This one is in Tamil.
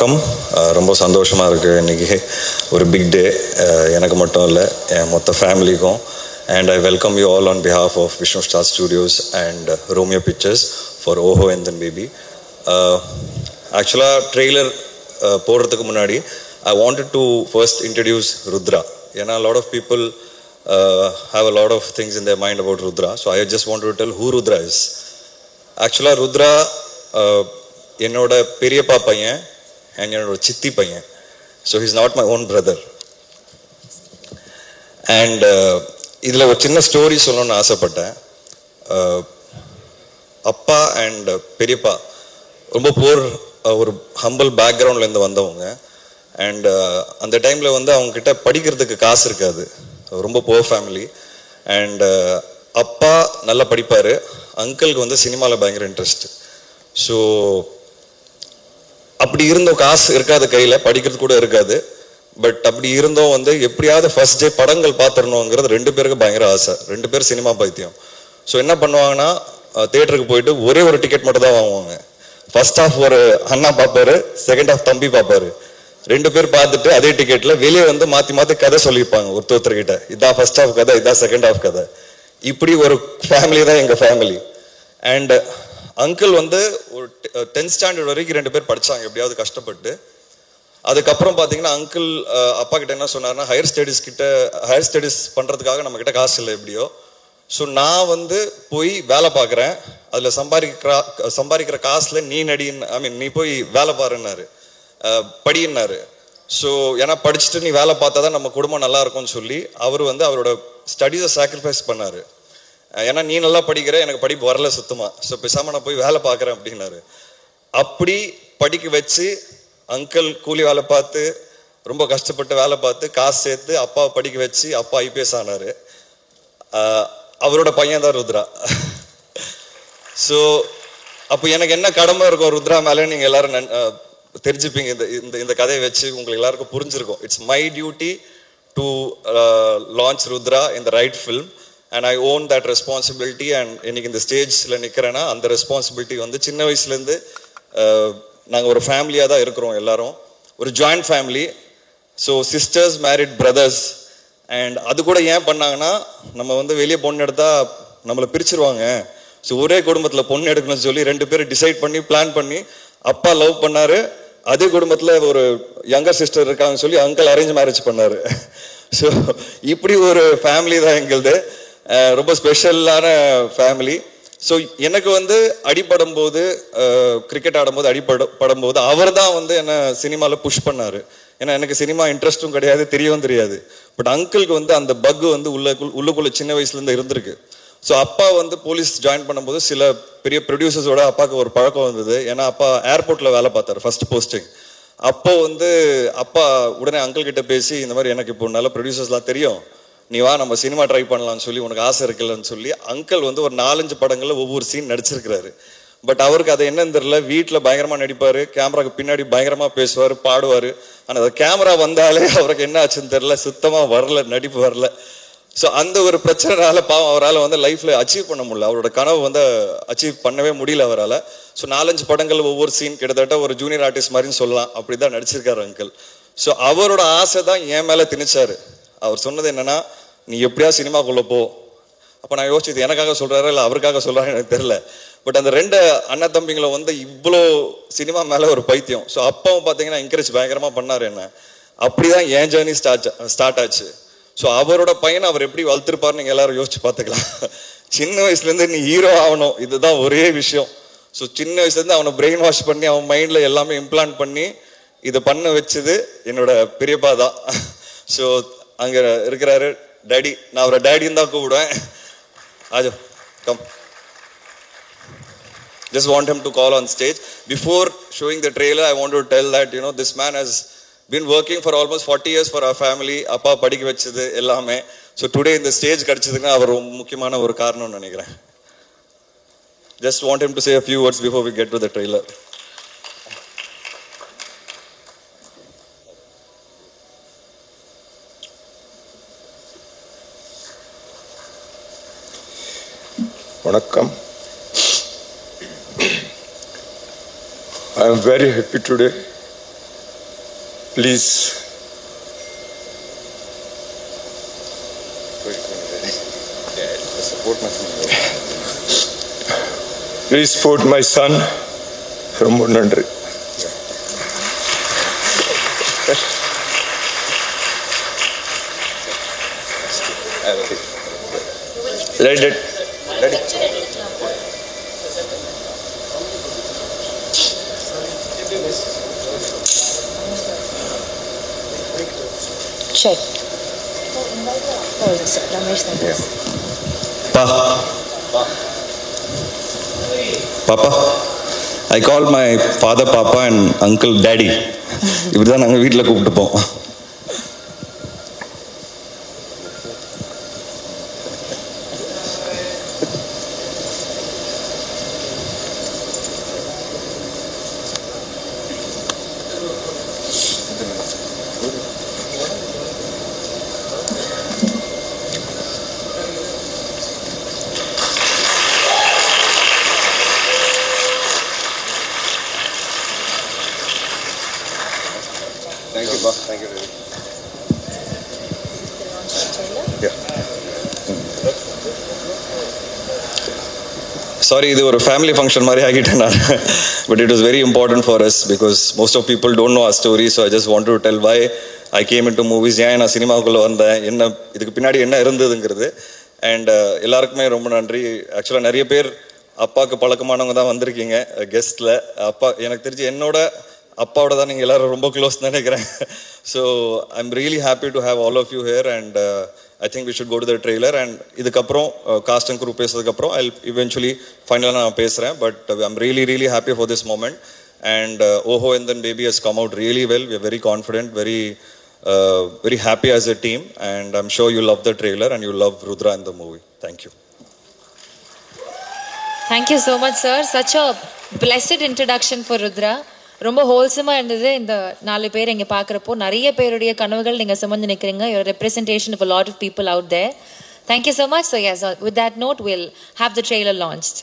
வணக்கம். ரொம்ப சந்தோஷமாக இருக்குது. இன்றைக்கி ஒரு பிக் டே, எனக்கு மட்டும் இல்லை, என் மொத்த ஃபேமிலிக்கும். And I welcome you all on behalf of Vishnu star studios and Romeo pictures for Oho Enthan baby. ஆக்சுவலாக ட்ரெய்லர் போடுறதுக்கு முன்னாடி I wanted to first introduce Rudra. ஏன்னா a lot of people have a lot of things in their mind about Rudra. So I just wanted to tell who Rudra is. Actually Rudra என்னோட பெரியப்பா பையன் and என்னோட சித்தி பையன். So he's not my own brother. And இதில் ஒரு சின்ன ஸ்டோரி சொல்லணும்னு ஆசைப்பட்டேன். அப்பா அண்ட் பெரியப்பா ரொம்ப போர், ஒரு ஹம்பிள் பேக்ரவுண்ட்லேருந்து வந்தவங்க. அண்ட் அந்த டைமில் வந்து அவங்கக்கிட்ட படிக்கிறதுக்கு காசு இருக்காது, ரொம்ப புவர் ஃபேமிலி. அண்ட் அப்பா நல்லா படிப்பார், அங்கிளுக்கு வந்து சினிமாவில் பயங்கர இன்ட்ரெஸ்ட். ஸோ அப்படி இருந்தோம், காசு இருக்காது கையில், படிக்கிறது கூட இருக்காது. பட் அப்படி இருந்தோம் வந்து எப்படியாவது ஃபர்ஸ்ட் டே படங்கள் பார்த்துடணுங்கிறது ரெண்டு பேருக்கு பயங்கர ஆசை. ரெண்டு பேர் சினிமா பைத்தியம். ஸோ என்ன பண்ணுவாங்கன்னா, தியேட்டருக்கு போயிட்டு ஒரே ஒரு டிக்கெட் மட்டும் தான் வாங்குவாங்க. ஃபர்ஸ்ட் ஹாஃப் ஒரு அண்ணா பார்ப்பாரு, செகண்ட் ஹாஃப் தம்பி பார்ப்பாரு. ரெண்டு பேர் பார்த்துட்டு அதே டிக்கெட்ல வெளியே வந்து மாற்றி மாற்றி கதை சொல்லியிருப்பாங்க ஒருத்தர்கிட்ட. இதான் ஃபர்ஸ்ட் ஹாஃப் கதை, இதான் செகண்ட் ஹாஃப் கதை. இப்படி ஒரு ஃபேமிலி தான் எங்கள் ஃபேமிலி. அண்ட் அங்கிள் வந்து ஒரு 10th ஸ்டாண்டர்ட் வரைக்கும் ரெண்டு பேர் படித்தாங்க எப்படியாவது கஷ்டப்பட்டு. அதுக்கப்புறம் பார்த்தீங்கன்னா அங்கிள் அப்பா கிட்ட என்ன சொன்னார்னா, ஹையர் ஸ்டடீஸ் பண்ணுறதுக்காக நம்ம கிட்ட காசு இல்லை எப்படியோ. ஸோ நான் வந்து போய் வேலை பார்க்குறேன், அதில் சம்பாதிக்கிற காசில் நீ நடின்னு, நீ போய் வேலை பாருன்னாரு, படின்னாரு. ஸோ ஏன்னா படிச்சுட்டு நீ வேலை பார்த்தா தான் நம்ம குடும்பம் நல்லா இருக்கும்னு சொல்லி அவர் வந்து அவரோட ஸ்டடீஸை சாக்ரிஃபைஸ் பண்ணார். ஏன்னா நீ நல்லா படிக்கிற, எனக்கு படிப்பு வரல சுத்தமாக, ஸோ பேசாமல் நான் போய் வேலை பார்க்குறேன் அப்படின்னாரு. அப்படி படிக்க வச்சு அங்கிள் கூலி வேலை பார்த்து ரொம்ப கஷ்டப்பட்டு வேலை பார்த்து காசு சேர்த்து அப்பாவை படிக்க வச்சு அப்பா ஐபிஎஸ் ஆனார். அவரோட பையன் தான் ருத்ரா. ஸோ அப்போ எனக்கு என்ன கடமை இருக்கும் ருத்ரா மேலே நீங்கள் எல்லாரும் தெரிஞ்சுப்பீங்க. இந்த கதையை வச்சு உங்களுக்கு எல்லாருக்கும் புரிஞ்சிருக்கும். It's my duty to launch Rudra in the right film and I own that responsibility. And இன்னைக்கு இந்த ஸ்டேஜில் நிற்கிறேன்னா அந்த ரெஸ்பான்சிபிலிட்டி வந்து சின்ன வயசுலேருந்து நாங்கள் ஒரு ஃபேமிலியாக தான் இருக்கிறோம், எல்லாரும் ஒரு joint family. So sisters married brothers. And அது கூட ஏன் பண்ணாங்கன்னா, நம்ம வந்து வெளியே பொண்ணு எடுத்தா நம்மளை பிரிச்சிருவாங்க. ஸோ ஒரே குடும்பத்தில் பொண்ணு எடுக்கணும்னு சொல்லி ரெண்டு பேரும் டிசைட் பண்ணி பிளான் பண்ணி அப்பா லவ் பண்ணாரு. அதே குடும்பத்தில் ஒரு யங்கர் சிஸ்டர் இருக்காங்கன்னு சொல்லி அங்கிள் அரேஞ்ச் மேரேஜ் பண்ணாரு. ஸோ இப்படி ஒரு ஃபேமிலி தான் எங்களுது, ரொம்ப ஸ்பெஷலான ஃபேமிலி. ஸோ எனக்கு வந்து அடிப்படும் போது, கிரிக்கெட் ஆடும்போது அடிப்படும் போது அவர் தான் வந்து என்னை சினிமாவில் புஷ் பண்ணார். ஏன்னா எனக்கு சினிமா இன்ட்ரெஸ்ட்டும் கிடையாது, தெரியவும் தெரியாது. பட் அங்கிளுக்கு வந்து அந்த பக் வந்து உள்ளுக்குள்ள சின்ன வயசுலேருந்து இருந்திருக்கு. ஸோ அப்பா வந்து போலீஸ் ஜாயின் பண்ணும்போது சில பெரிய ப்ரொடியூசர்ஸோட அப்பாவுக்கு ஒரு பழக்கம் வந்தது. ஏன்னா அப்பா ஏர்போர்ட்டில் வேலை பார்த்தார் ஃபர்ஸ்ட் போஸ்டிங். அப்போ வந்து அப்பா உடனே அங்கிள் கிட்ட பேசி, இந்த மாதிரி எனக்கு இப்போ நல்ல ப்ரொடியூசர்ஸ்லாம் தெரியும், நீ வா நம்ம சினிமா ட்ரை பண்ணலாம்னு சொல்லி, உனக்கு ஆசை இருக்குல்லன்னு சொல்லி அங்கிள் வந்து ஒரு 4-5 படங்களில் ஒவ்வொரு சீன் நடிச்சிருக்கிறாரு. பட் அவருக்கு அது என்னன்னு தெரியல, வீட்டில் பயங்கரமாக நடிப்பார், கேமராக்கு பின்னாடி பயங்கரமாக பேசுவார், பாடுவார். ஆனால் அது கேமரா வந்தாலே அவருக்கு என்ன ஆச்சுன்னு தெரியல, சுத்தமாக வரல, நடிப்பு வரல. ஸோ அந்த ஒரு பிரச்சனைனால பாவம் அவரால் வந்து லைஃப்பில் அச்சீவ் பண்ண முடியல, அவரோட கனவு வந்து அச்சீவ் பண்ணவே முடியல அவரால். ஸோ 4-5 படங்கள் ஒவ்வொரு சீன் கிட்டத்தட்ட ஒரு ஜூனியர் ஆர்டிஸ்ட் மாதிரின்னு சொல்லலாம், அப்படி தான் நடிச்சிருக்காரு அங்கிள். ஸோ அவரோட ஆசை தான் என் மேலே திணிச்சாரு. அவர் சொன்னது என்னன்னா, நீ எப்படியா சினிமாக்குள்ளே போ. அப்போ நான் யோசிச்சது எனக்காக சொல்கிறாரா இல்லை அவருக்காக சொல்கிறாரு எனக்கு தெரில. பட் அந்த 2 அண்ணன் தம்பிங்களை வந்து இவ்வளோ சினிமா மேலே ஒரு பைத்தியம். ஸோ அப்பாவும் பார்த்தீங்கன்னா என்கரேஜ் பயங்கரமாக பண்ணார் என்ன. அப்படி தான் என் ஜேர்னி ஸ்டார்ட் ஆச்சு. ஸோ அவரோட பையனை அவர் எப்படி வளர்த்துருப்பார்னு நீங்கள் எல்லாரும் யோசிச்சு பார்த்துக்கலாம். சின்ன வயசுலேருந்து நீ ஹீரோ ஆகணும், இதுதான் ஒரே விஷயம். ஸோ சின்ன வயசுலேருந்து அவனை பிரெயின் வாஷ் பண்ணி அவன் மைண்டில் எல்லாமே இம்ப்ளான்ட் பண்ணி இதை பண்ண வச்சது என்னோட பெரியப்பா தான். ஸோ அங்கே இருக்கிறாரு டேடி, நான் அவரை டேடின்னு தான் கூப்பிடுவேன். ஆஜோ come. Just want him to call on stage. Before showing the trailer, I want to tell that, this man has been working for almost 40 years for our family. அப்பா படிக்க வச்சது எல்லாமே. So today இந்த ஸ்டேஜ் கிடைச்சதுன்னா அவர் முக்கியமான ஒரு காரணம்னு நினைக்கிறேன். Just want him to say a few words before we get to the trailer. வணக்கம். I am very happy today Please. Please support my son. ரொம்ப நன்றி. Let it. Check. Oh, yes, Ramesh, that is. Papa, I call my father Papa and uncle Daddy. இப்படிதான் நாங்கள் வீட்டில் கூப்பிட்டுப்போம். Thank you, Pa. Thank you. Yeah. Sorry, இது ஒரு ஃபேமிலி ஃபங்க்ஷன் மாதிரி ஆகிட்டேன் நான். But it was very important for us because most of people don't know our story. So I just want to tell why I came into movies, ஏன் நான் சினிமாவுக்குள்ளே வந்தேன், என்ன இதுக்கு பின்னாடி என்ன இருந்ததுங்கிறது. அண்ட் எல்லாருக்குமே ரொம்ப நன்றி. ஆக்சுவலாக நிறைய பேர் அப்பாவுக்கு பழக்கமானவங்க தான் வந்திருக்கீங்க கெஸ்ட்டில். அப்பா எனக்கு தெரிஞ்சு என்னோட அப்பாவோட தான் நீங்கள் எல்லோரும் ரொம்ப க்ளோஸ் நினைக்கிறேன். So I am really happy to have all of you here and I think we should go to the trailer. And இதுக்கப்புறம் காஸ்ட் அண்ட் குரூப் பேசுறதுக்கப்புறம் ஐ இவென்ச்சுவலி ஃபைனலாக நான் பேசுகிறேன். But I am really happy for this moment. And Oho and then baby has come out really well. We are very confident, very happy as a team, and I'm sure you love the trailer and you love Rudra in the movie. Thank you. Thank you so much, sir. Such a blessed introduction for Rudra. ரொம்ப ஹோல்சமாக இருந்தது. இந்த 4 பேர் இங்கே பார்க்குறப்போ நிறைய பேருடைய கனவுகள் நீங்கள் சுமந்து நிற்கிறீங்க. Your representation of a lot of people out there. Thank you so much. So yes, with that note, we'll have the trailer launched.